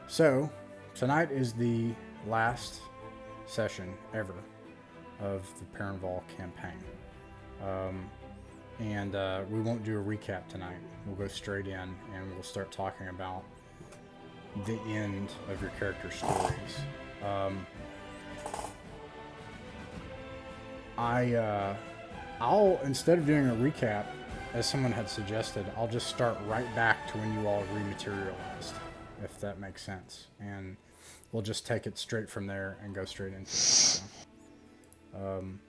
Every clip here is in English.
So, tonight is the last session ever of the Perenval campaign. Um, and we won't do a recap tonight. We'll go straight in and we'll start talking about the end of your character stories. Um, I'll, instead of doing a recap, as someone had suggested, I'll just start right back to when you all rematerialized, if that makes sense. And we'll just take it straight from there and go straight into it. Um,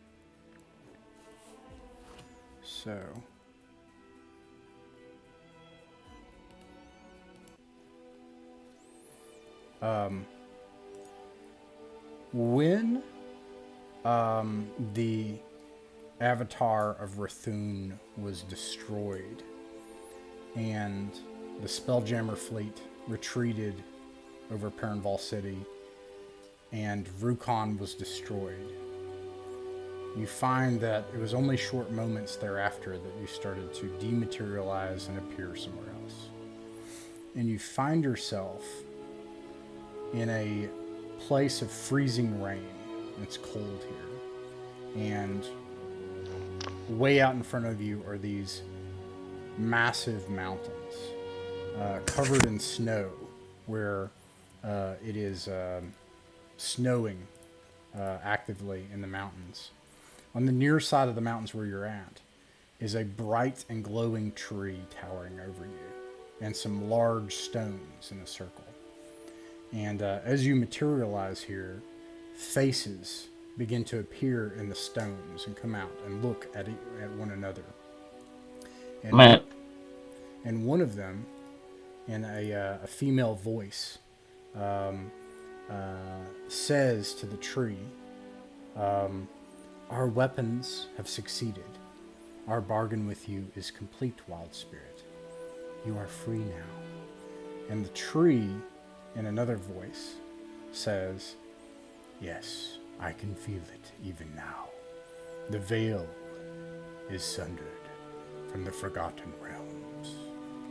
so when the avatar of Rathun was destroyed and the Spelljammer fleet retreated over Perenval City and Rukon was destroyed, you find that it was only short moments thereafter that you started to dematerialize and appear somewhere else. And you find yourself in a place of freezing rain. It's cold here. And way out in front of you are these massive mountains covered in snow, where it is snowing actively in the mountains. On the near side of the mountains where you're at is a bright and glowing tree towering over you, and some large stones in a circle. And as you materialize here, faces begin to appear in the stones and come out and look at one another. And one of them, in a female voice, says to the tree, "Our weapons have succeeded. Our bargain with you is complete, Wild Spirit. You are free now." And the tree, in another voice, says, "Yes, I can feel it even now. The veil is sundered from the forgotten realms,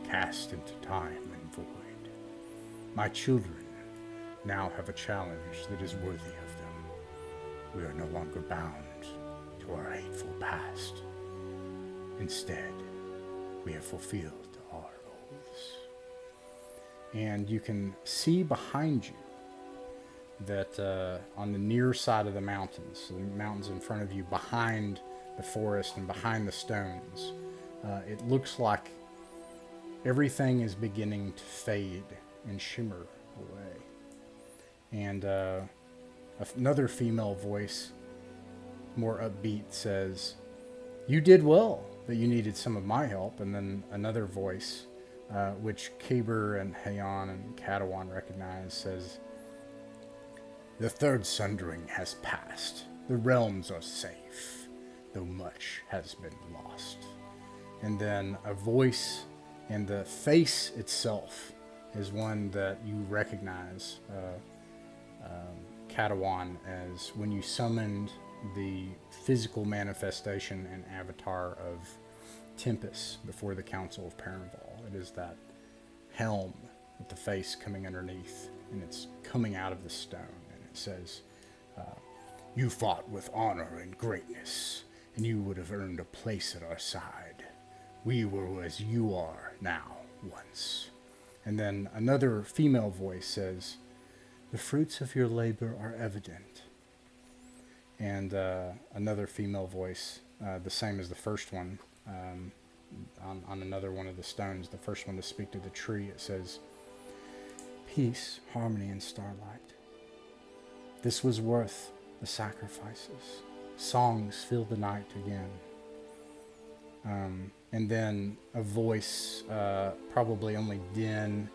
cast into time and void. My children now have a challenge that is worthy of them. We are no longer bound to our hateful past. Instead, we have fulfilled our oaths." And you can see behind you that on the near side of the mountains in front of you, behind the forest and behind the stones, it looks like everything is beginning to fade and shimmer away. And another female voice, more upbeat, says, "You did well that you needed some of my help." And then another voice, which Kaber and Hayon and Katawan recognize, says, "The third sundering has passed. The realms are safe, though much has been lost." And then a voice, and the face itself is one that you recognize, Katawan, as when you summoned the physical manifestation and avatar of Tempest before the Council of Perenval. It is that helm with the face coming underneath, and it's coming out of the stone, and it says, "You fought with honor and greatness, and you would have earned a place at our side. We were as you are now, once." And then another female voice says, "The fruits of your labor are evident." And another female voice, the same as the first one, on another one of the stones, the first one to speak to the tree, it says, "Peace, harmony, and starlight. This was worth the sacrifices. Songs fill the night again." And then a voice, probably only Din,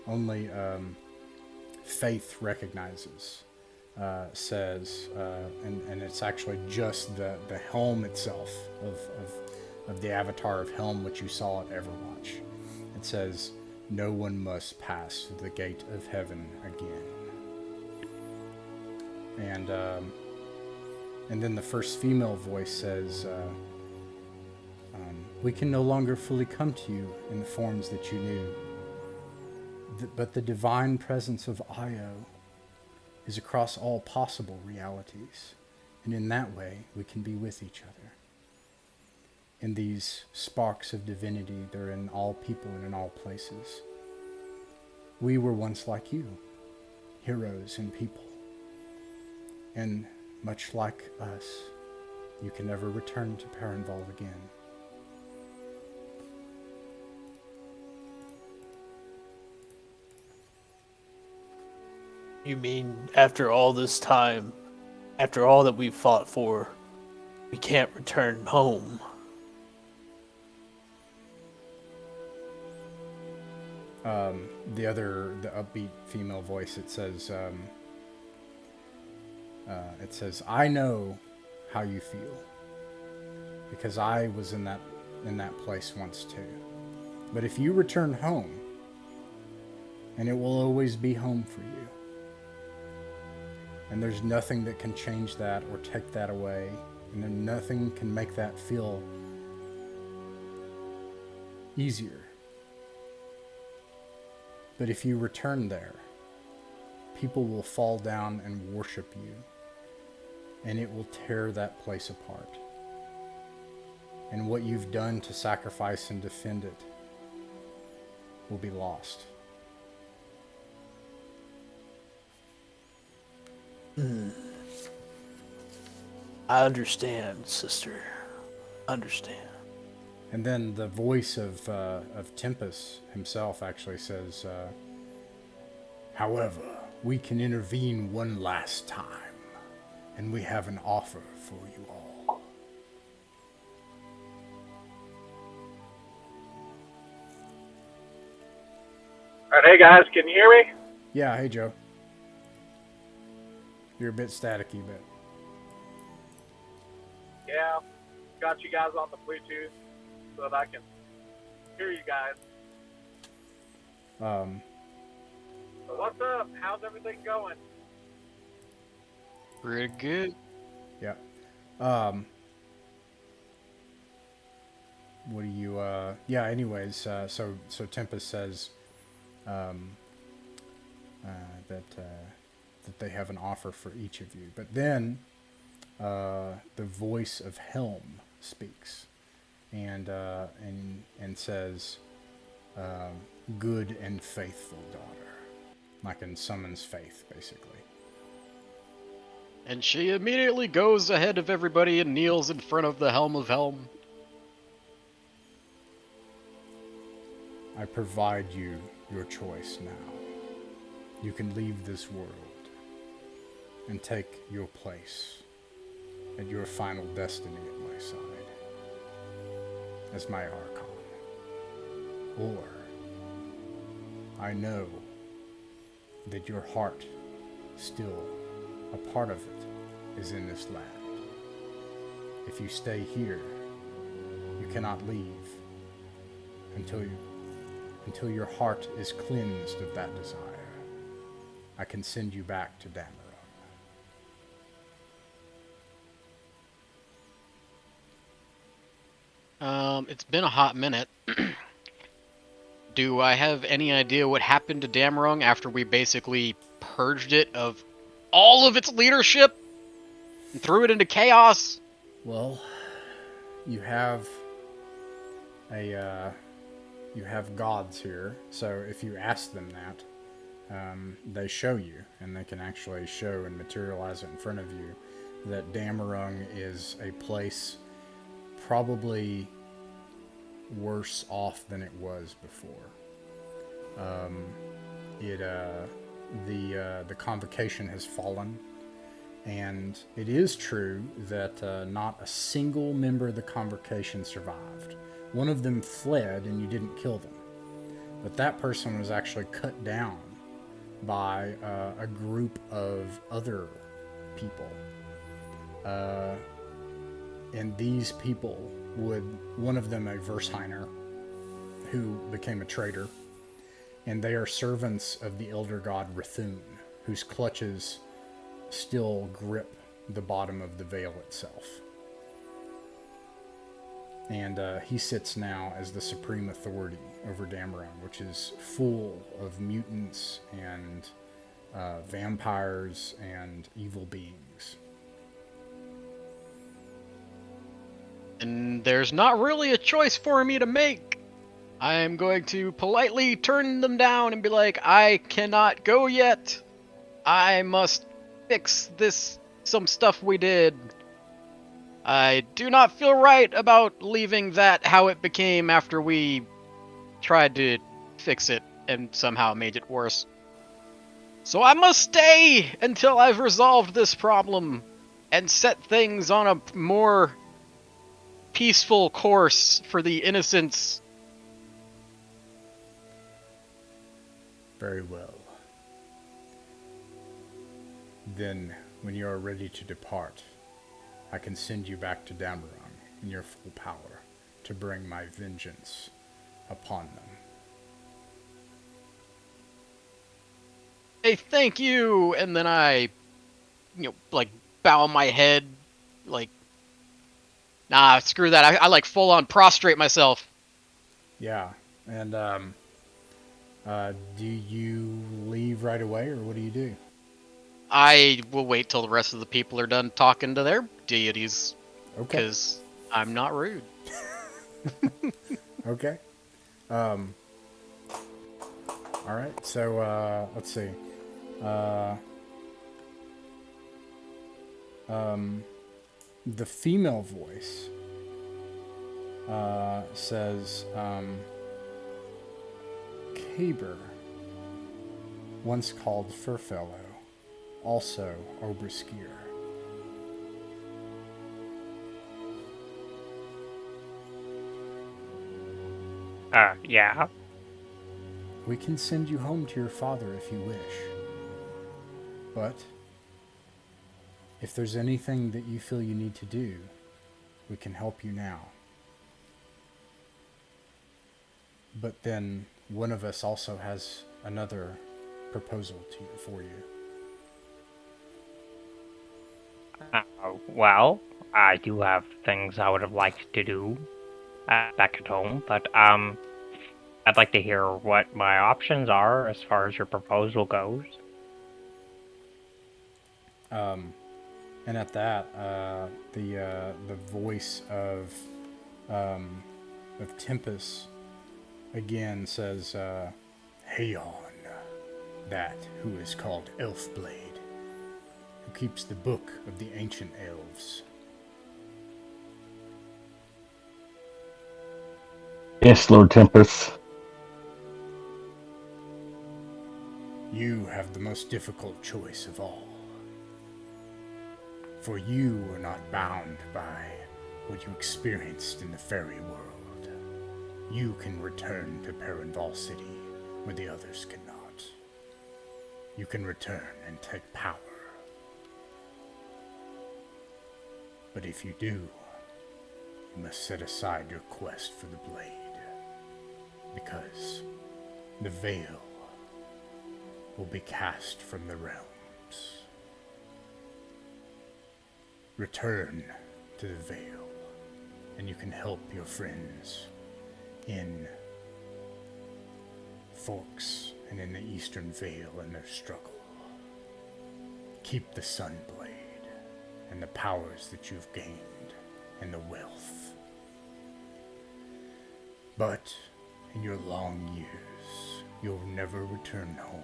only Faith recognizes, says, and it's actually just the helm itself of the avatar of Helm, which you saw at Everwatch. It says, "No one must pass the gate of heaven again." And then the first female voice says, "We can no longer fully come to you in the forms that you knew. but the divine presence of Io is across all possible realities. And in that way, we can be with each other. And these sparks of divinity, they're in all people and in all places. We were once like you, heroes and people. And much like us, you can never return to Perenval again. You mean after all this time, after all that we've fought for, we can't return home? The upbeat female voice, it says, I know how you feel, because I was in that place once too. But if you return home, and it will always be home for you, and there's nothing that can change that or take that away, and then nothing can make that feel easier. But if you return there, people will fall down and worship you, and it will tear that place apart. And what you've done to sacrifice and defend it will be lost. I understand, sister. Understand. And then the voice of Tempest himself actually says, however, we can intervene one last time, and we have an offer for you all. Alright, hey guys, can you hear me? Yeah, hey Joe. You're a bit staticky, but... Yeah, got you guys on the Bluetooth so that I can hear you guys. So what's up? How's everything going? Pretty good. Yeah. What do you, yeah, anyways, so Tempest says, that they have an offer for each of you. But then, the voice of Helm speaks, and says, good and faithful daughter. Like in summons faith, basically. And she immediately goes ahead of everybody and kneels in front of the Helm of Helm. I provide you your choice now. You can leave this world and take your place at your final destiny at my side as my Archon. Or I know that your heart, still a part of it, is in this land. If you stay here, you cannot leave until your heart is cleansed of that desire. I can send you back to Dameron. It's been a hot minute. Do I have any idea what happened to Damrung after we basically purged it of all of its leadership and threw it into chaos? Well, you have gods here, so if you ask them that, they show you, and they can actually show and materialize it in front of you, that Damerung is a place probably worse off than it was before. The convocation has fallen, and it is true that not a single member of the convocation survived. One of them fled, and you didn't kill them, but that person was actually cut down by a group of other people. And these people one of them a Vershiner, who became a traitor, and they are servants of the elder god Rathun, whose clutches still grip the bottom of the veil itself. And he sits now as the supreme authority over Dameron, which is full of mutants and vampires and evil beings. And there's not really a choice for me to make. I am going to politely turn them down and be like, I cannot go yet. I must fix some stuff we did. I do not feel right about leaving that how it became after we tried to fix it and somehow made it worse. So I must stay until I've resolved this problem and set things on a more peaceful course for the innocents. Very well. Then, when you are ready to depart, I can send you back to Dameron in your full power to bring my vengeance upon them. Hey, thank you! And then I, bow my head, nah, screw that. I full on prostrate myself. Yeah, and do you leave right away, or what do you do? I will wait till the rest of the people are done talking to their deities. Okay. Because I'm not rude. Okay. All right. So let's see. The female voice says, Caber, once called Furfellow, also Oberskier. Yeah. We can send you home to your father if you wish. But if there's anything that you feel you need to do, we can help you now. But then one of us also has another proposal for you. Well, I do have things I would have liked to do back at home, but I'd like to hear what my options are as far as your proposal goes. And at that, the voice of Tempest again says, Haon, that who is called Elfblade, who keeps the book of the ancient elves. Yes, Lord Tempest. You have the most difficult choice of all. For you are not bound by what you experienced in the fairy world. You can return to Perenval City where the others cannot. You can return and take power. But if you do, you must set aside your quest for the blade. Because the veil will be cast from the realms. Return to the veil, and you can help your friends in Forks and in the Eastern Vale in their struggle. Keep the Sunblade and the powers that you've gained and the wealth. But in your long years, you'll never return home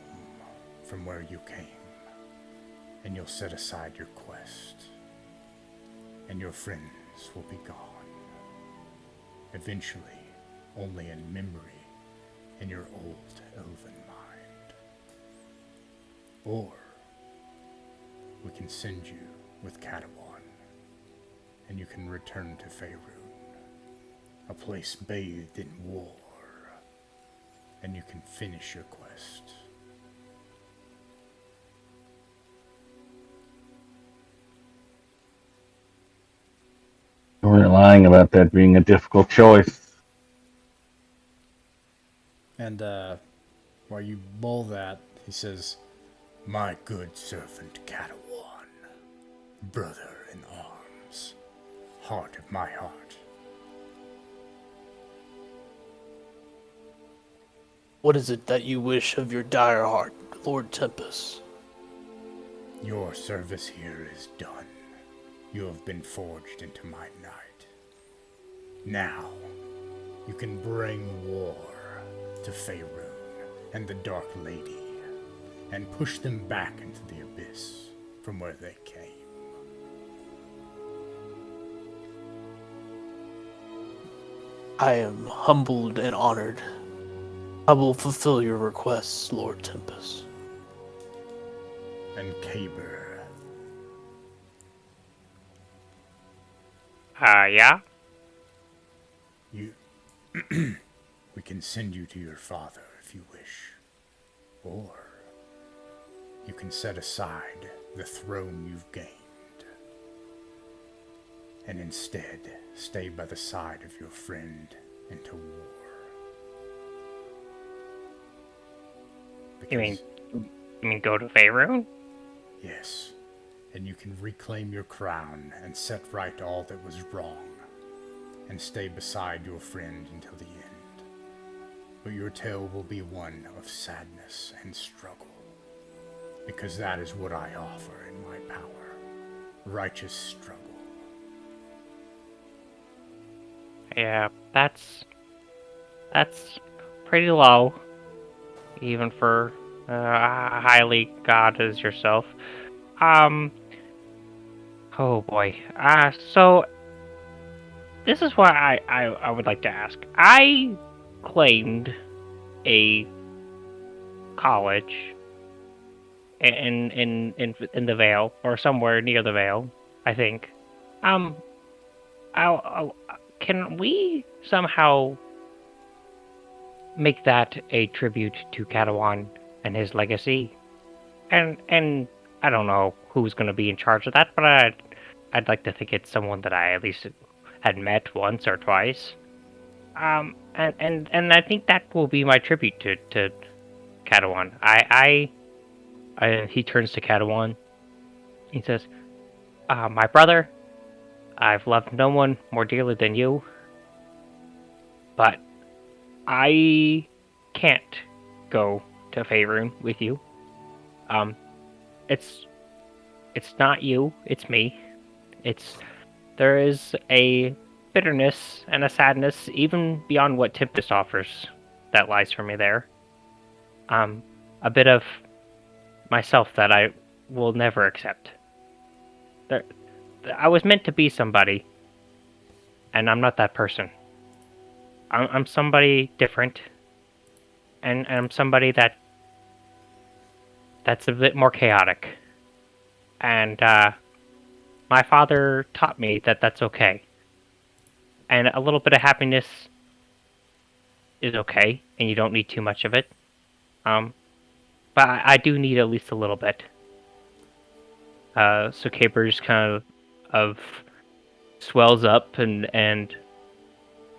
from where you came, and you'll set aside your quest, and your friends will be gone. Eventually, only in memory in your old elven mind. Or we can send you with Catawan, and you can return to Faerun, a place bathed in war, and you can finish your quest. You weren't lying about that being a difficult choice. And while you mull that, he says, My good servant Catawan, brother in arms, heart of my heart, What is it that you wish of your dire heart, Lord Tempest? Your service here is done. You have been forged into my knight. Now, you can bring war to Faerun and the Dark Lady, and push them back into the abyss from where they came. I am humbled and honored. I will fulfill your requests, Lord Tempest. And Caber, Yeah? you... we can send you to your father if you wish. Or you can set aside the throne you've gained and instead stay by the side of your friend into war. You Because, mean go to Faerun? yes, and you can reclaim your crown and set right all that was wrong, and stay beside your friend until the end. But your tale will be one of sadness and struggle, because that is what I offer in my power. Righteous struggle. Yeah, that's pretty low, even for a highly god as yourself. Oh boy. So this is what I would like to ask. I claimed a college in the Vale, or somewhere near the Vale, I think. Can we somehow make that a tribute to Katawan and his legacy? And I don't know who's going to be in charge of that, but I'd like to think it's someone that I at least had met once or twice. And I think that will be my tribute to Katawan. He turns to Katawan. He says, "My brother, I've loved no one more dearly than you, but I can't go to Faerun with you. It's not you, it's me. There is a bitterness and a sadness even beyond what Tempest offers that lies for me there. A bit of myself that I will never accept. I was meant to be somebody, and I'm not that person. I'm somebody different, and I'm somebody that's a bit more chaotic. And my father taught me that that's okay. And a little bit of happiness is okay, and you don't need too much of it. But I do need at least a little bit. So Caper's kind of swells up and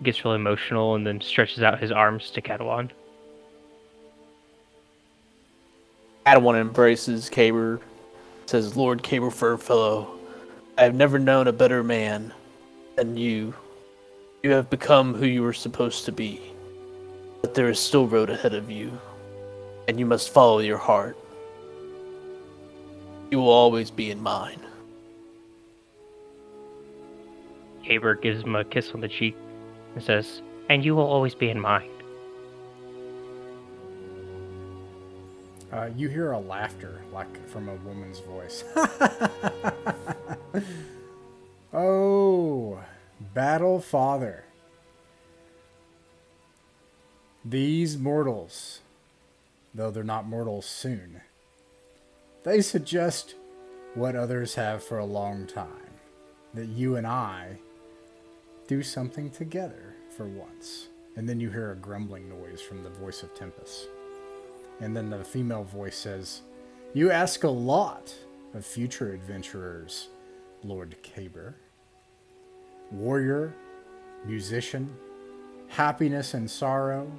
gets really emotional, and then stretches out his arms to Katawan. Padawan embraces Caber, says, Lord Caber Furfellow, I have never known a better man than you. You have become who you were supposed to be. But there is still road ahead of you, and you must follow your heart. You will always be in mine. Caber gives him a kiss on the cheek and says, and you will always be in mine. You hear a laughter, like from a woman's voice. Oh, Battle Father. These mortals, though they're not mortals soon, they suggest what others have for a long time, that you and I do something together for once. And then you hear a grumbling noise from the voice of Tempest. And then the female voice says, you ask a lot of future adventurers, Lord Caber. Warrior, musician, happiness and sorrow,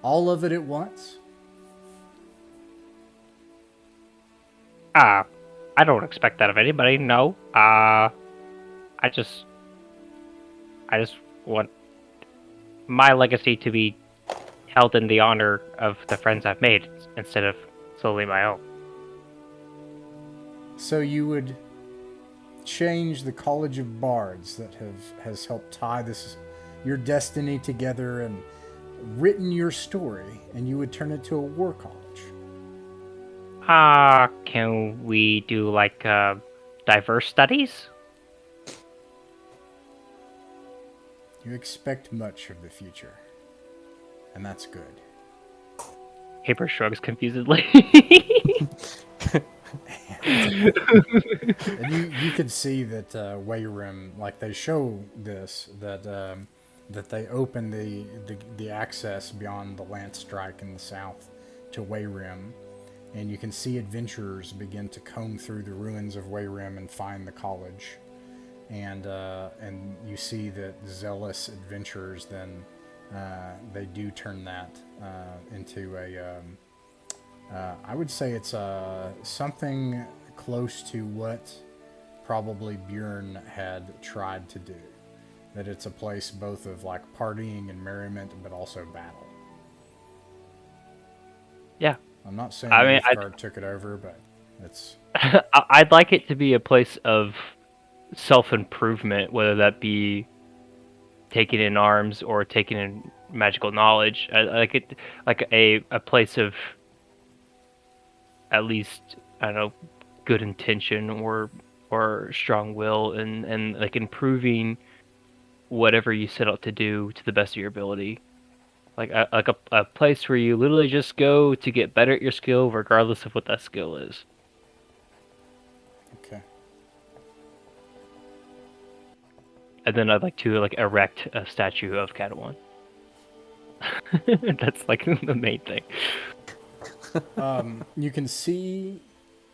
all of it at once? I don't expect that of anybody, no. I just want my legacy to be held in the honor of the friends I've made instead of solely my own. So you would change the College of Bards that has helped tie your destiny together and written your story, and you would turn it to a war college. Can we do like diverse studies? You expect much of the future, and that's good. Caper shrugs confusedly. And you can see that Wayrim, like they show this, that they open the access beyond the Lance Strike in the south to Wayrim, and you can see adventurers begin to comb through the ruins of Wayrim and find the college, and you see that zealous adventurers then they do turn that into a I would say it's something close to what probably Bjorn had tried to do. That it's a place both of like partying and merriment, but also battle. Yeah. I'm not saying I mean, Nilfgaard took it over, but it's... I'd like it to be a place of self-improvement, whether that be taking in arms or taking in magical knowledge. I like it, like a place of at least, I don't know, good intention or strong will, and like improving whatever you set out to do to the best of your ability. Like a place where you literally just go to get better at your skill, regardless of what that skill is. Okay. And then I'd like to like erect a statue of Catalan. That's like the main thing. You can see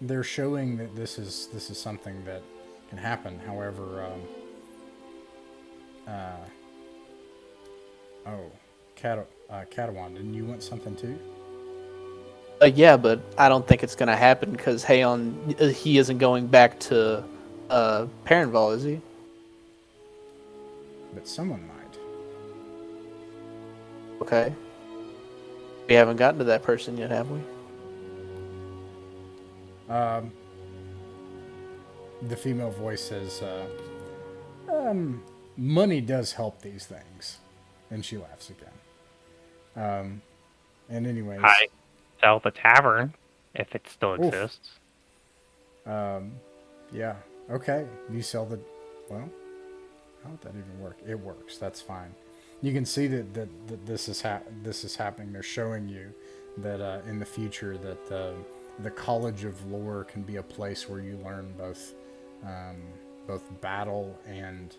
they're showing that this is something that can happen. However, Katawan, didn't you want something too? Yeah, but I don't think it's gonna happen because Haon, he isn't going back to Perenval, is he? But someone might. Okay. We haven't gotten to that person yet, have we? The female voice says, money does help these things. And she laughs again. And anyways... I sell the tavern, if it still Oof. exists. Yeah. Okay. You sell the... Well, how would that even work? It works. That's fine. You can see that this is happening. They're showing you that in the future that the College of Lore can be a place where you learn both battle and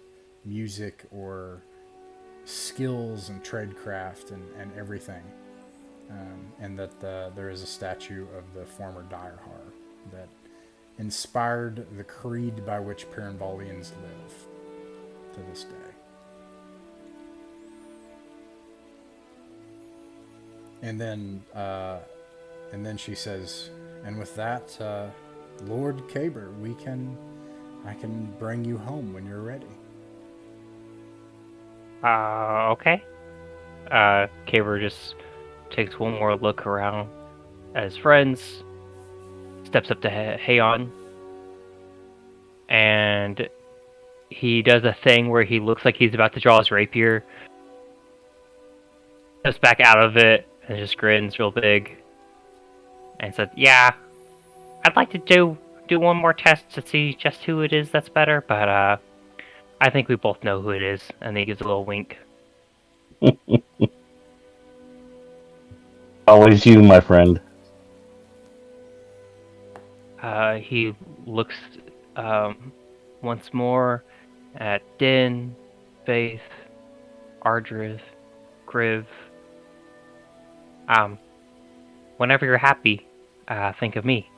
music, or skills and tradecraft and everything. And that there is a statue of the former Direhar that inspired the creed by which Perenvalians live to this day. And then she says, and with that, Lord Caber, I can bring you home when you're ready. Okay. Caber just takes one more look around at his friends, steps up to Haon, and he does a thing where he looks like he's about to draw his rapier, steps back out of it, and just grins real big, and said, "Yeah, I'd like to do one more test to see just who it is that's better, but I think we both know who it is." And he gives a little wink. Always you, my friend. He looks once more at Din, Faith, Ardrith, Griv. Whenever you're happy, think of me.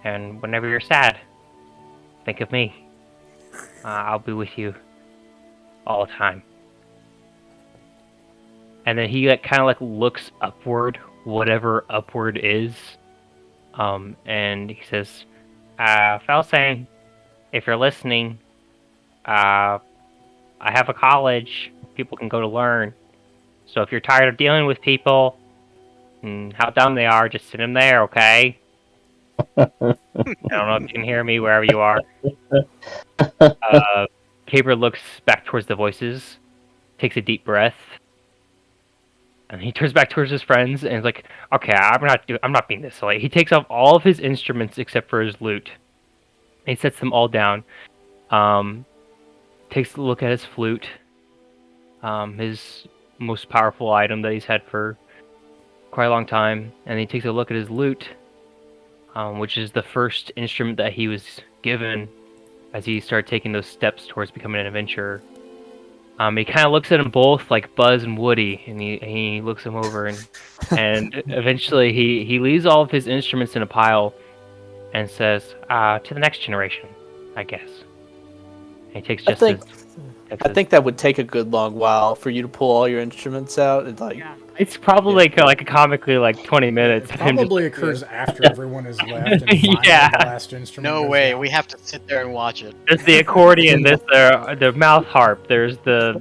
And whenever you're sad, think of me. I'll be with you all the time. And then he kind of looks upward, whatever upward is. And he says, Falsane, if you're listening, I have a college people can go to learn. So if you're tired of dealing with people and how dumb they are, just sit them there, okay? I don't know if you can hear me wherever you are. Caber looks back towards the voices, takes a deep breath, and he turns back towards his friends and is like, "Okay, I'm not being this silly." He takes off all of his instruments except for his lute. He sets them all down. Takes a look at his flute, his most powerful item that he's had for quite a long time, and he takes a look at his lute, which is the first instrument that he was given as he started taking those steps towards becoming an adventurer. He kind of looks at them both like Buzz and Woody, and he looks them over, and eventually he leaves all of his instruments in a pile and says, "To the next generation, I guess." And he takes just I think that would take a good long while for you to pull all your instruments out. It's like it's probably like a comically like 20 minutes. It probably occurs after everyone has left and finally Yeah. the last instrument No goes way, down. we have to sit there and watch it. There's the accordion, there's the mouth harp, there's the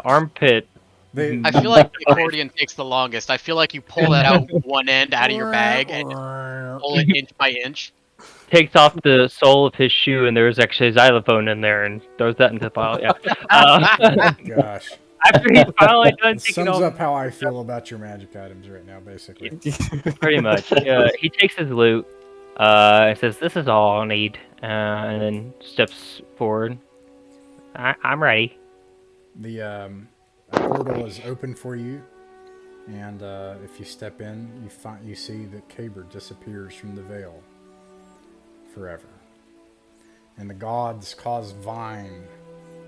armpit. They, I feel like the accordion takes the longest. I feel like you pull that out one end out of your bag and pull it inch by inch. Takes off the sole of his shoe, and there's actually a xylophone in there, and throws that into the pile. Yeah. Gosh. After he's finally done It taking sums off, up how I feel about your magic items right now, basically. pretty much. He takes his loot, and says, "This is all I'll need," and then steps forward. I'm ready. The portal is open for you, and if you step in, you see that Caber disappears from the veil forever. And the gods cause vine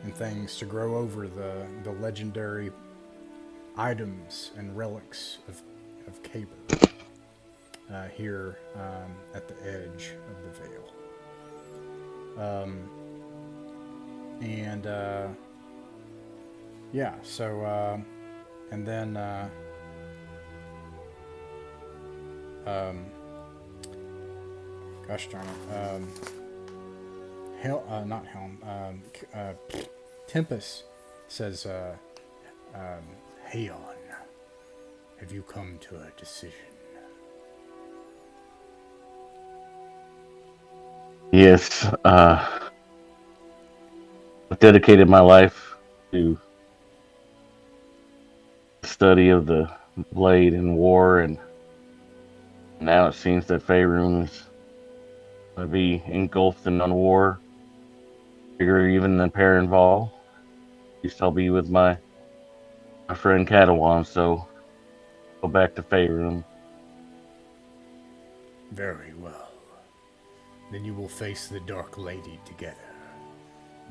and things to grow over the legendary items and relics of Caber here at the edge of the veil. And then gosh darn it. Tempest says, Haon, have you come to a decision? Yes, I've dedicated my life to the study of the blade and war, and now it seems that Faerun is going to be engulfed in war, bigger even than Perenval. At least I'll be with my friend Catalan, so go back to Faerun. Very well. Then you will face the Dark Lady together,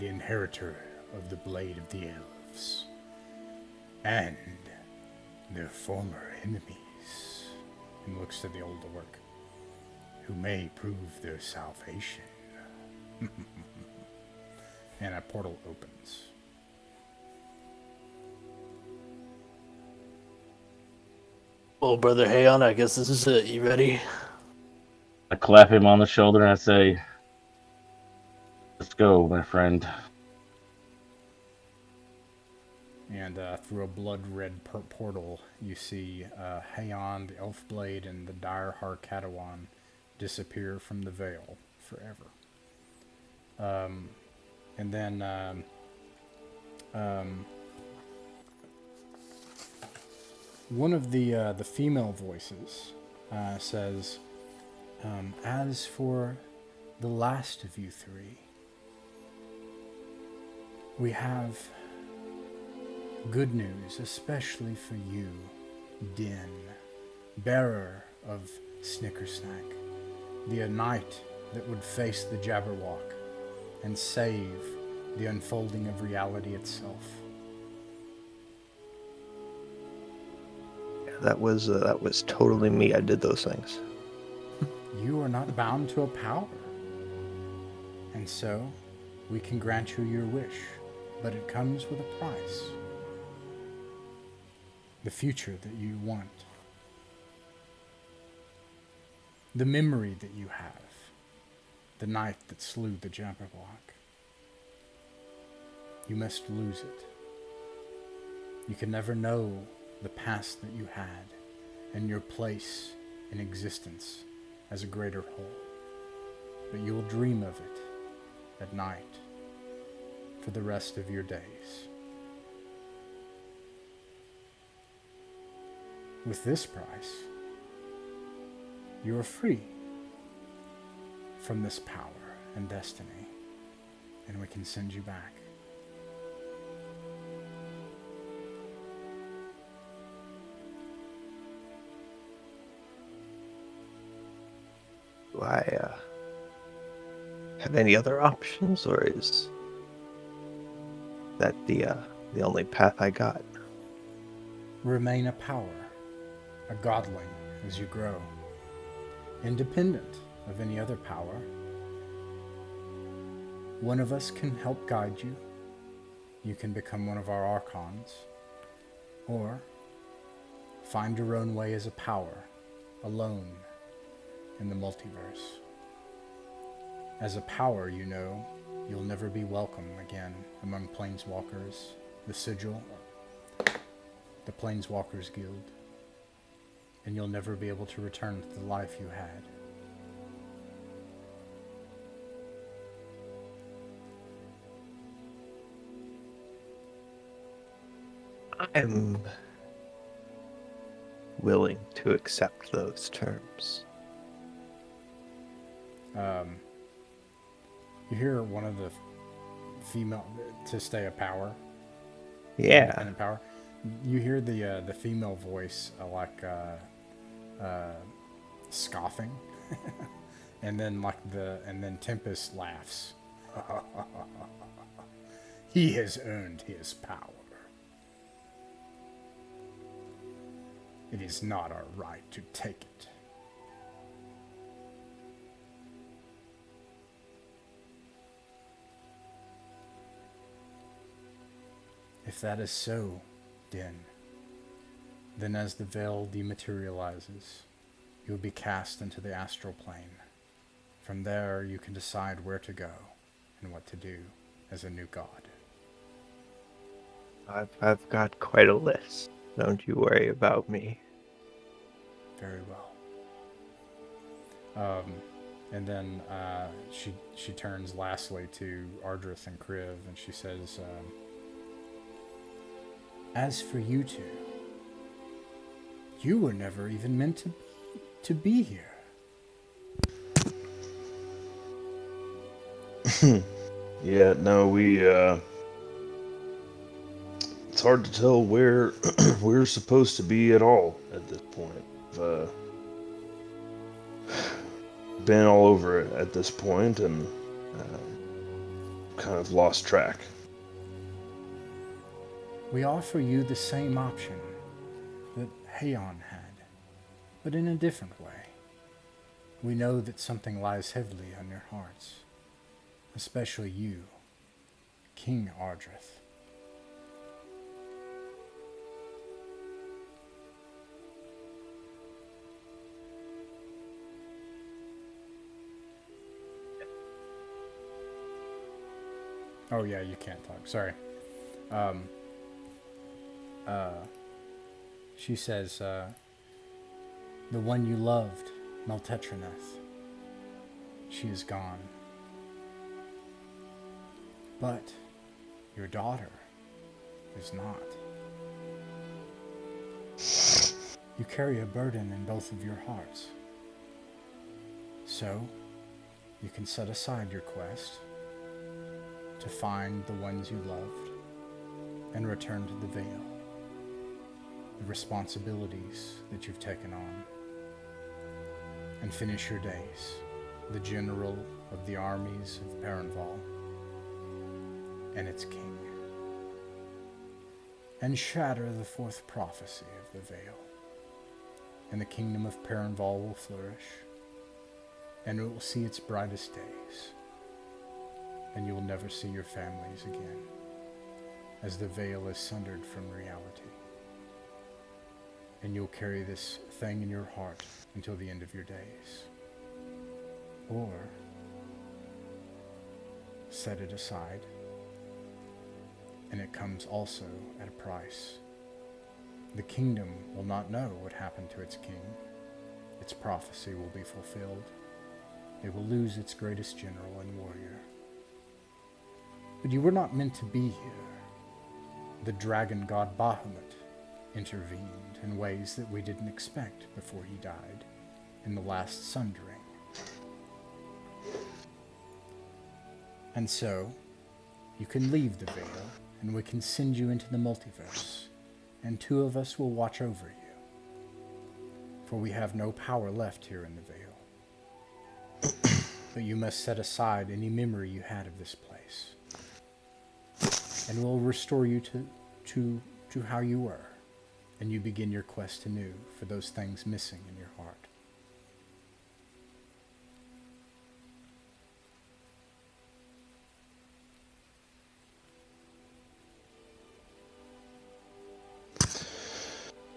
the inheritor of the Blade of the Elves, and their former enemies, and looks to the old orc, who may prove their salvation. And a portal opens. well, brother Hayon, I guess this is it. You ready? I clap him on the shoulder and I say, "Let's go, my friend." And through a blood-red portal, you see Haon, the Elf Blade, and the Dire Harkatawan disappear from the veil forever. And then one of the female voices says, as for the last of you three, we have good news, especially for you, Din, bearer of Snickersnack, the knight that would face the Jabberwock and save the unfolding of reality itself. That was totally me. I did those things. You are not bound to a power, and so we can grant you your wish, but it comes with a price. The future that you want. The memory that you have. The night that slew the Jabberwock. You must lose it. You can never know the past that you had and your place in existence as a greater whole, but you will dream of it at night for the rest of your days. With this price, you are free from this power and destiny, and we can send you back. Do I have any other options, or is that the only path I got? Remain a power, a godling as you grow, independent of any other power. One of us can help guide you. You can become one of our archons, or find your own way as a power, alone in the multiverse. As a power, you know, you'll never be welcome again among planeswalkers, the Sigil, the Planeswalkers Guild, and you'll never be able to return to the life you had. I'm willing to accept those terms. You hear one of the female, to stay a power, Yeah. independent power. You hear the female voice scoffing, and then Tempest laughs. He has earned his power. It is not our right to take it. If that is so, then as the veil dematerializes, you will be cast into the astral plane. From there, you can decide where to go and what to do as a new god. I've got quite a list. Don't you worry about me. Very well. And then she turns lastly to Ardrith and Kriv, and she says, as for you two, you were never even meant to be here. Yeah, no, it's hard to tell where we're supposed to be at all at this point. Been all over it at this point and kind of lost track. We offer you the same option that Haon had, but in a different way. We know that something lies heavily on your hearts, especially you, King Ardrith. Oh yeah, you can't talk. Sorry. She says, the one you loved, Meltetraneth, she is gone. But your daughter is not. You carry a burden in both of your hearts. So, you can set aside your quest to find the ones you loved and return to the Vale. The responsibilities that you've taken on, and finish your days, the general of the armies of Perenval and its king, and shatter the fourth prophecy of the Vale, and the kingdom of Perenval will flourish, and it will see its brightest days, and you will never see your families again, as the Vale is sundered from reality. And you'll carry this thing in your heart until the end of your days. Or set it aside, and it comes also at a price The kingdom will not know what happened to its king. Its prophecy will be fulfilled. It will lose its greatest general and warrior. But you were not meant to be here. The dragon god Bahamut intervened in ways that we didn't expect before he died in the last sundering. And so, you can leave the Vale, and we can send you into the multiverse, and 2 of us will watch over you. For we have no power left here in the Vale. But you must set aside any memory you had of this place. And we'll restore you to how you were, and you begin your quest anew for those things missing in your heart.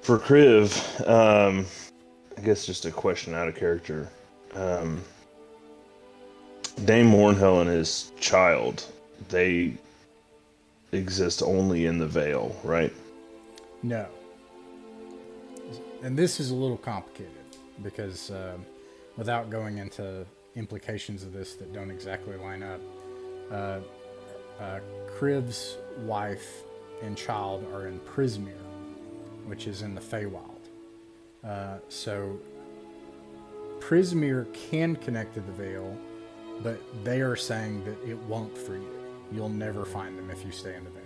For Kriv, I guess just a question out of character. Dame Mournhill and his child, they exist only in the Vale, right? No. And this is a little complicated because without going into implications of this that don't exactly line up, Kriv's wife and child are in Prismere, which is in the Feywild. So Prismere can connect to the Vale, but they are saying that it won't for you. You'll never find them if you stay in the Vale.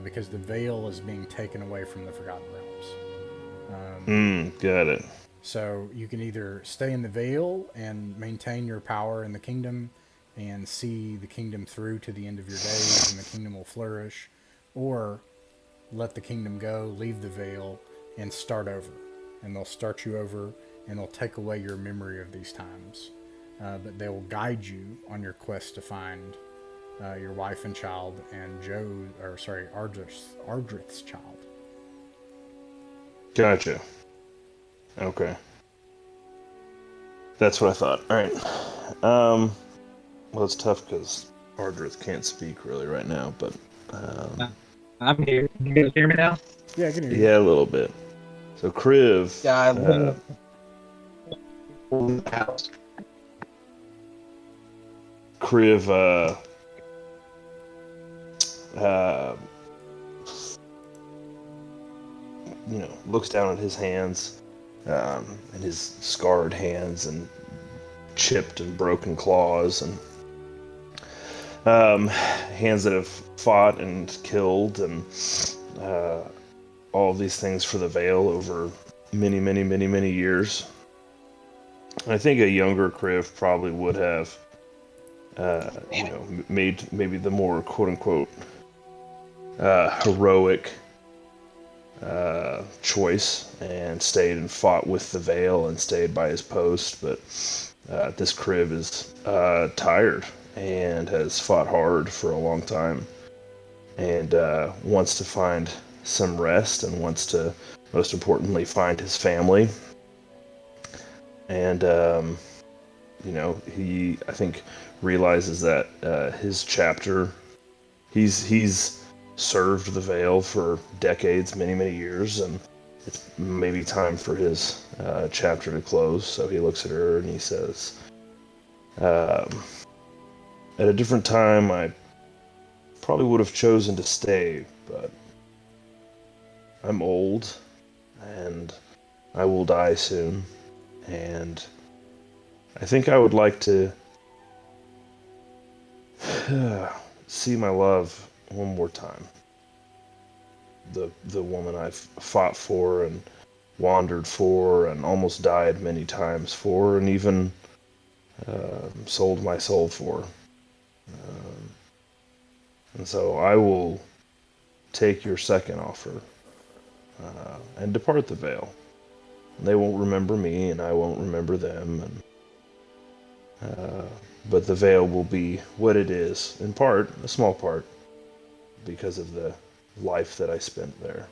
Because the Vale is being taken away from the Forgotten Realms. Got it. So you can either stay in the Vale and maintain your power in the kingdom and see the kingdom through to the end of your days and the kingdom will flourish, or let the kingdom go, leave the Vale, and start over. And they'll start you over and they'll take away your memory of these times. But they will guide you on your quest to find your wife and child and Ardrith's child. Gotcha. Okay. That's what I thought. All right. Well, it's tough because Ardrith can't speak really right now, but I'm here. Can you guys hear me now? Yeah, I can hear you. yeah, a little bit. So Kriv, Yeah, I live in the house. Kriv, looks down at his hands, and his scarred hands and chipped and broken claws, and hands that have fought and killed and all of these things for the Vale over many, many, many, many years. I think a younger Kriv probably would have, made maybe the more quote-unquote heroic choice and stayed and fought with the Vale and stayed by his post. But this Kriv is tired and has fought hard for a long time and wants to find some rest and wants to, most importantly, find his family. And he, I think, realizes that his chapter, he's served the Vale for decades, many, many years, and it's maybe time for his chapter to close. So he looks at her and he says, at a different time, I probably would have chosen to stay, but I'm old, and I will die soon, and I think I would like to see my love one more time. The woman I've fought for and wandered for and almost died many times for and even sold my soul for. And so I will take your second offer and depart the Vale. They won't remember me and I won't remember them, and but the Vale will be what it is, in part, a small part, because of the life that I spent there.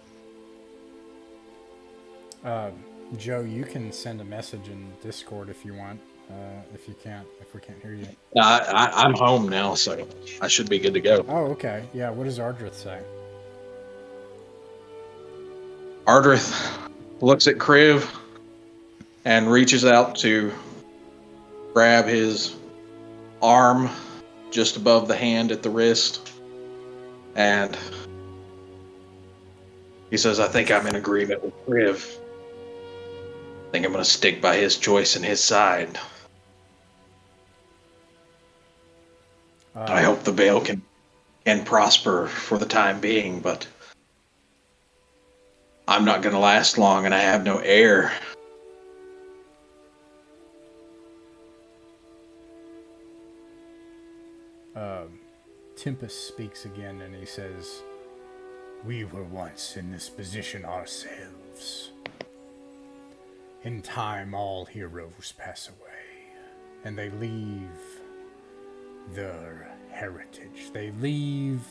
Joe, you can send a message in Discord if you want. If we can't hear you. I'm home now, so I should be good to go. Oh, okay. Yeah, what does Ardrith say? Ardrith looks at Kriv and reaches out to grab his arm just above the hand at the wrist. And he says, I think I'm in agreement with Kriv. I think I'm going to stick by his choice and his side. I hope the Vale can prosper for the time being, but I'm not going to last long and I have no heir. Tempest speaks again and he says, we were once in this position ourselves. In time, all heroes pass away, and they leave their heritage. They leave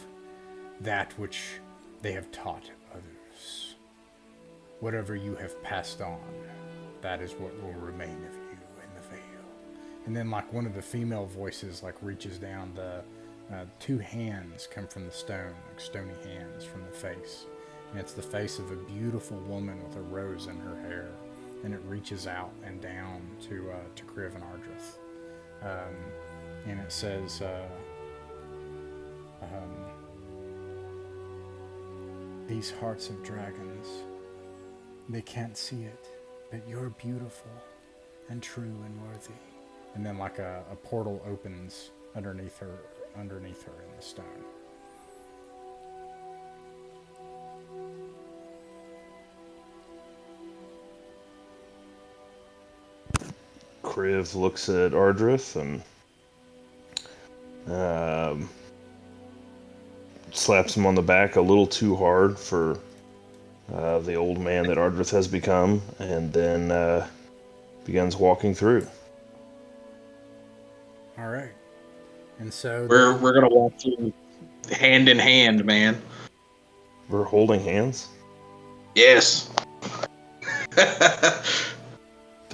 that which they have taught others. Whatever you have passed on, that is what will remain of you in the Vale. And then, like, one of the female voices, like, reaches down, the two hands come from the stone, like stony hands from the face. And it's the face of a beautiful woman with a rose in her hair. And it reaches out and down to Kriv and Ardrith. And it says, these hearts of dragons, they can't see it, but you're beautiful and true and worthy. And then like a portal opens underneath her in the stone. Kriv looks at Ardrith and slaps him on the back a little too hard for the old man that Ardrith has become, and then begins walking through. All right. And so We're gonna walk through hand in hand, man. We're holding hands? Yes.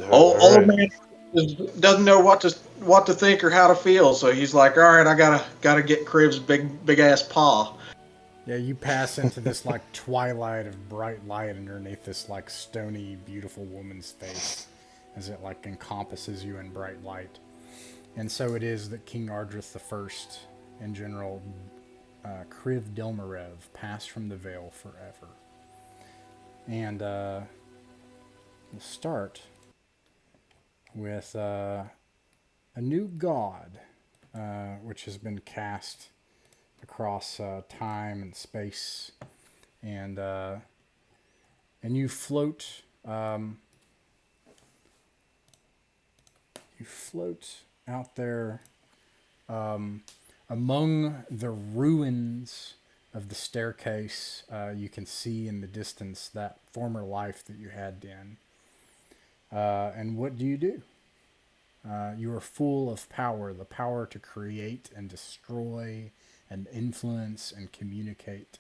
Old man doesn't know what to think or how to feel, so he's like, all right, I gotta get Kriv's big ass paw. Yeah, you pass into this like twilight of bright light underneath this like stony, beautiful woman's face as it like encompasses you in bright light. And so it is that King Ardrith I and General Kriv Dilmarev pass from the Vale forever. And we'll start with a new god, which has been cast across time and space, and you float. You float out there among the ruins of the staircase. You can see in the distance that former life that you had then. And what do? You are full of power, the power to create and destroy and influence and communicate,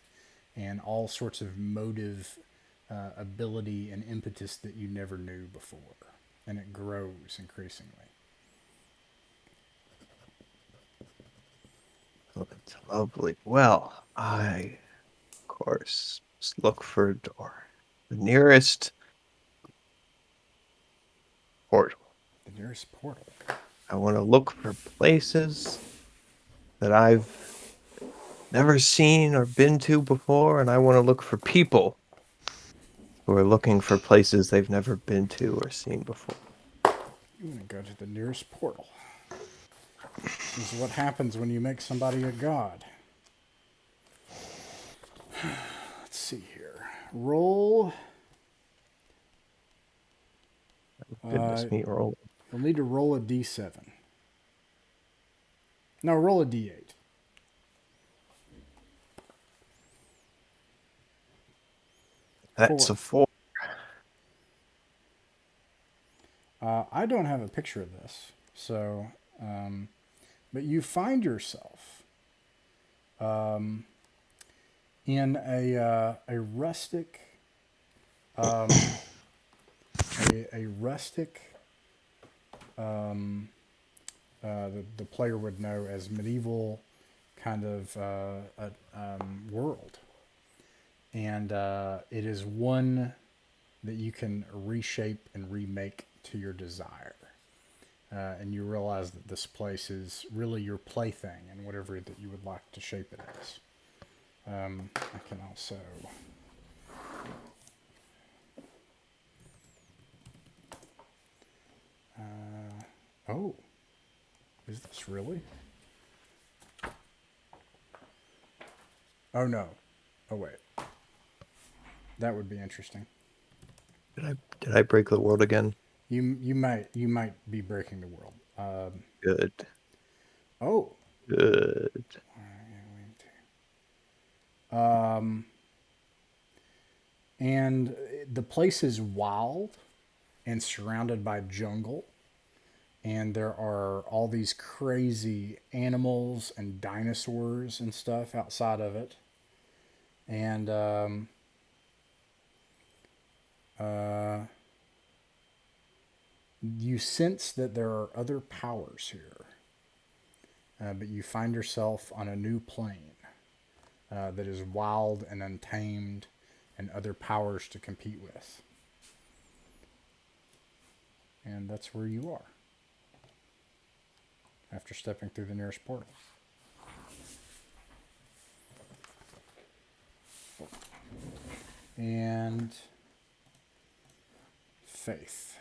and all sorts of motive ability and impetus that you never knew before. And it grows increasingly. Well, that's lovely. Well, I, of course, must look for a door. The nearest portal. The nearest portal. I want to look for places that I've never seen or been to before, and I want to look for people who are looking for places they've never been to or seen before. You want to go to the nearest portal. This is what happens when you make somebody a god. Let's see here. Roll. Goodness me, roll. You'll need to roll a d7. No, roll a d8. That's a 4. I don't have a picture of this, so, but you find yourself in a rustic, the player would know as medieval kind of world. and it is one that you can reshape and remake to your desire. And you realize that this place is really your plaything and whatever that you would like to shape it as. I can also... oh, is this really? Oh no. Oh wait. That would be interesting. Did I break the world again? You might be breaking the world. Good. Oh. Good. And the place is wild and surrounded by jungle, and there are all these crazy animals and dinosaurs and stuff outside of it, and you sense that there are other powers here, but you find yourself on a new plane that is wild and untamed, and other powers to compete with. And that's where you are after stepping through the nearest portal. And Faith.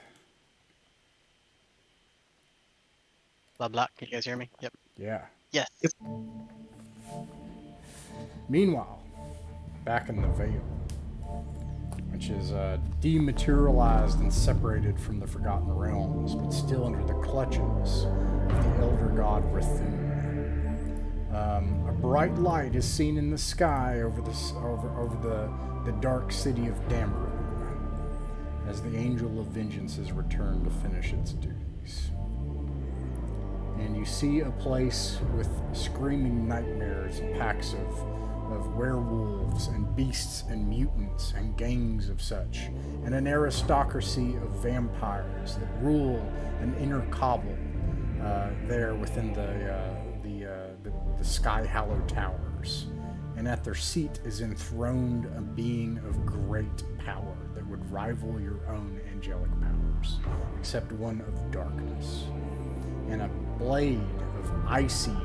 Blah blah. Can you guys hear me? Yep. Yeah. Yes. Meanwhile, back in the Vale, which is dematerialized and separated from the Forgotten Realms, but still under the clutches of the Elder God Rathun. A bright light is seen in the sky over the dark city of Damru, as the Angel of Vengeance has returned to finish its duties. And you see a place with screaming nightmares and packs of werewolves and beasts and mutants and gangs of such, and an aristocracy of vampires that rule an inner cobble there within the sky-hallowed towers. And at their seat is enthroned a being of great power that would rival your own angelic powers, except one of darkness, and a blade of icy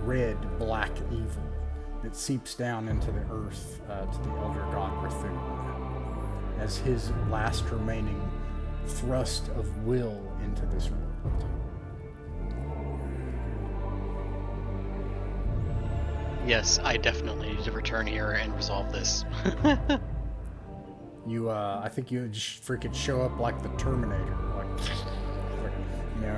red black evil that seeps down into the earth to the Elder God Rathun as his last remaining thrust of will into this world. Yes, I definitely need to return here and resolve this. I think you just freaking show up like the Terminator, like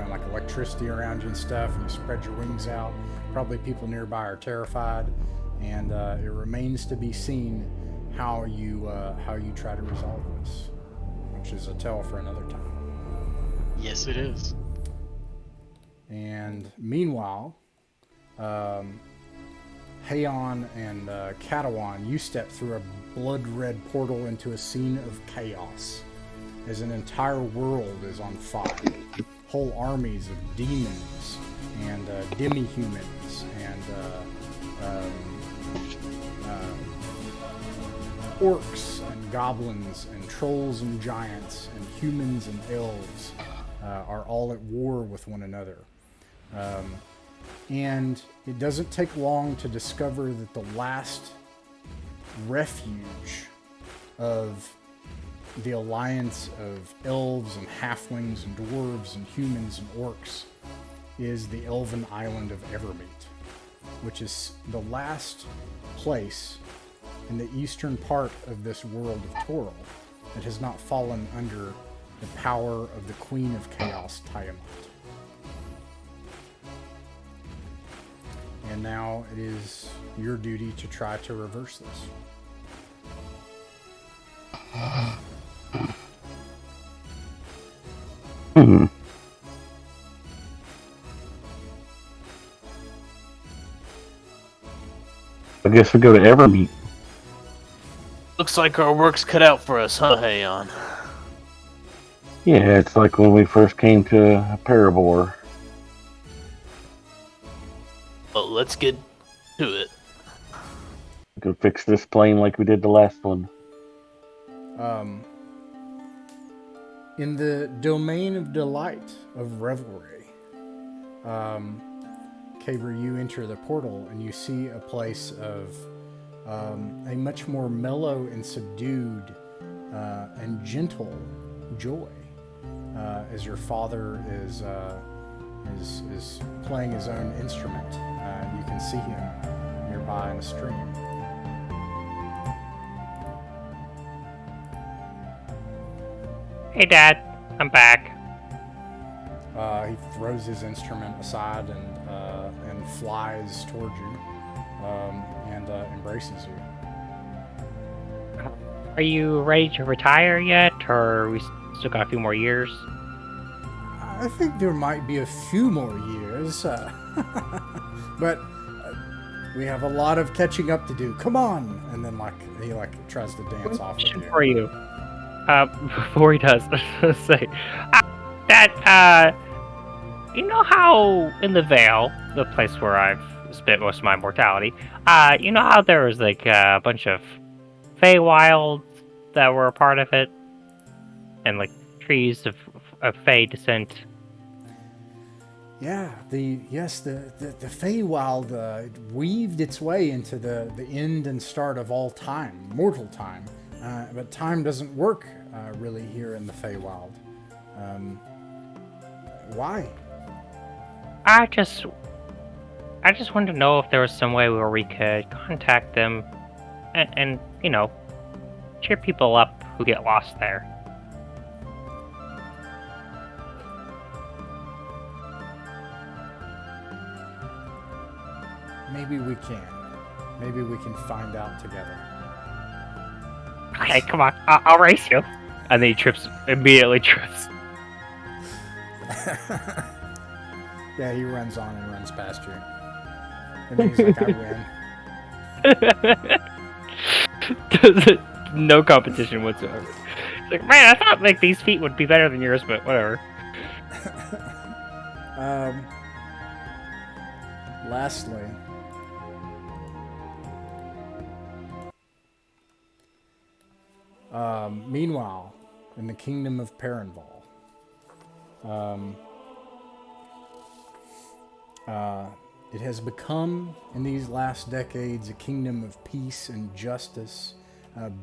like electricity around you and stuff, and you spread your wings out. Probably people nearby are terrified, and it remains to be seen how you try to resolve this, which is a tale for another time. Yes, it is. And meanwhile, Haon and Katawan, you step through a blood-red portal into a scene of chaos, as an entire world is on fire. Whole armies of demons and demi-humans and orcs and goblins and trolls and giants and humans and elves are all at war with one another. And it doesn't take long to discover that the last refuge of the alliance of elves and halflings and dwarves and humans and orcs is the elven island of Evermeet, which is the last place in the eastern part of this world of Toril that has not fallen under the power of the Queen of Chaos, Tiamat. And now it is your duty to try to reverse this. I guess we go to Evermeet. Looks like our work's cut out for us, huh, Hayon? Yeah, it's like when we first came to Perenval. Well, let's get to it. We could fix this plane like we did the last one. In the domain of delight of revelry, Caber, you enter the portal and you see a place of a much more mellow and subdued and gentle joy, as your father is playing his own instrument. You can see him nearby in a stream. Hey, Dad, I'm back. He throws his instrument aside and flies towards you and embraces you. Are you ready to retire yet, or we still got a few more years? I think there might be a few more years, but we have a lot of catching up to do. Come on! And then he tries to dance off with you. For you. Before he does, let's say, Dad, you know how in the Vale, the place where I've spent most of my mortality, you know how there was a bunch of Feywilds that were a part of it, and trees of Fey descent. Yeah, the Feywild weaved its way into the end and start of all time, mortal time. But time doesn't work really here in the Feywild. Why? I just wanted to know if there was some way where we could contact them and cheer people up who get lost there. Maybe we can. Maybe we can find out together. Okay, come on. I'll race you. And then he immediately trips. Yeah, he runs on and runs past you. And then he's like, I win. No competition whatsoever. It's like, man, I thought these feet would be better than yours, but whatever. Lastly, meanwhile, in the kingdom of Perenval, it has become, in these last decades, a kingdom of peace and justice,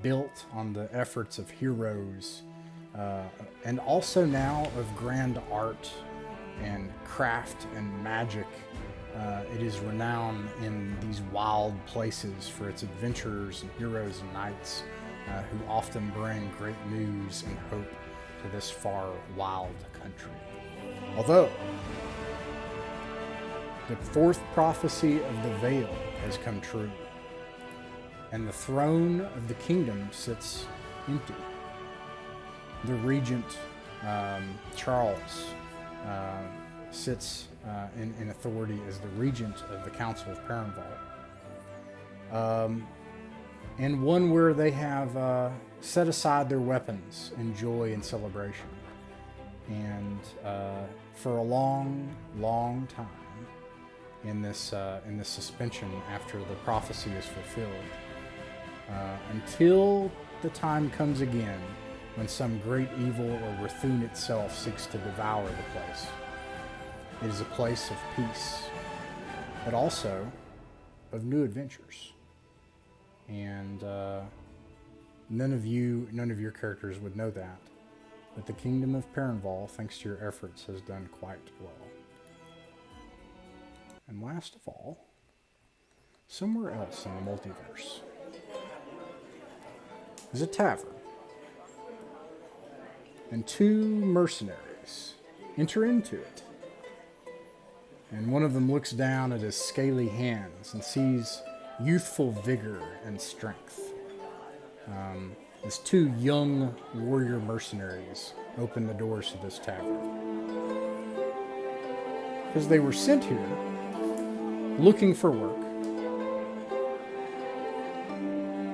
built on the efforts of heroes, and also now of grand art and craft and magic. It is renowned in these wild places for its adventurers and heroes and knights who often bring great news and hope to this far wild country. Although the fourth prophecy of the Vale has come true, and the throne of the kingdom sits empty. The regent, Charles, sits in authority as the regent of the Council of Perenval. And one where they have set aside their weapons in joy and celebration. And for a long, long time, in this suspension after the prophecy is fulfilled, until the time comes again when some great evil or Rathun itself seeks to devour the place. It is a place of peace, but also of new adventures. And none of your characters would know that, but the kingdom of Perenval, thanks to your efforts, has done quite well. And last of all, somewhere else in the multiverse, is a tavern. And two mercenaries enter into it. And one of them looks down at his scaly hands and sees youthful vigor and strength. As two young warrior mercenaries open the doors to this tavern. Because they were sent here looking for work.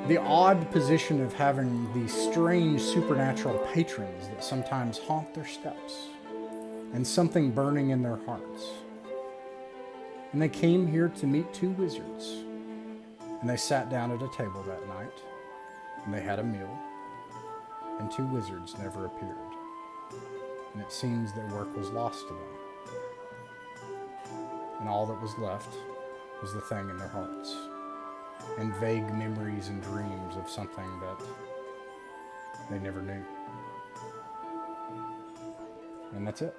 The odd position of having these strange supernatural patrons that sometimes haunt their steps, and something burning in their hearts. And they came here to meet two wizards And they sat down at a table that night, and they had a meal, and 2 wizards never appeared. And it seems their work was lost to them. And all that was left was the thing in their hearts, and vague memories and dreams of something that they never knew. And that's it.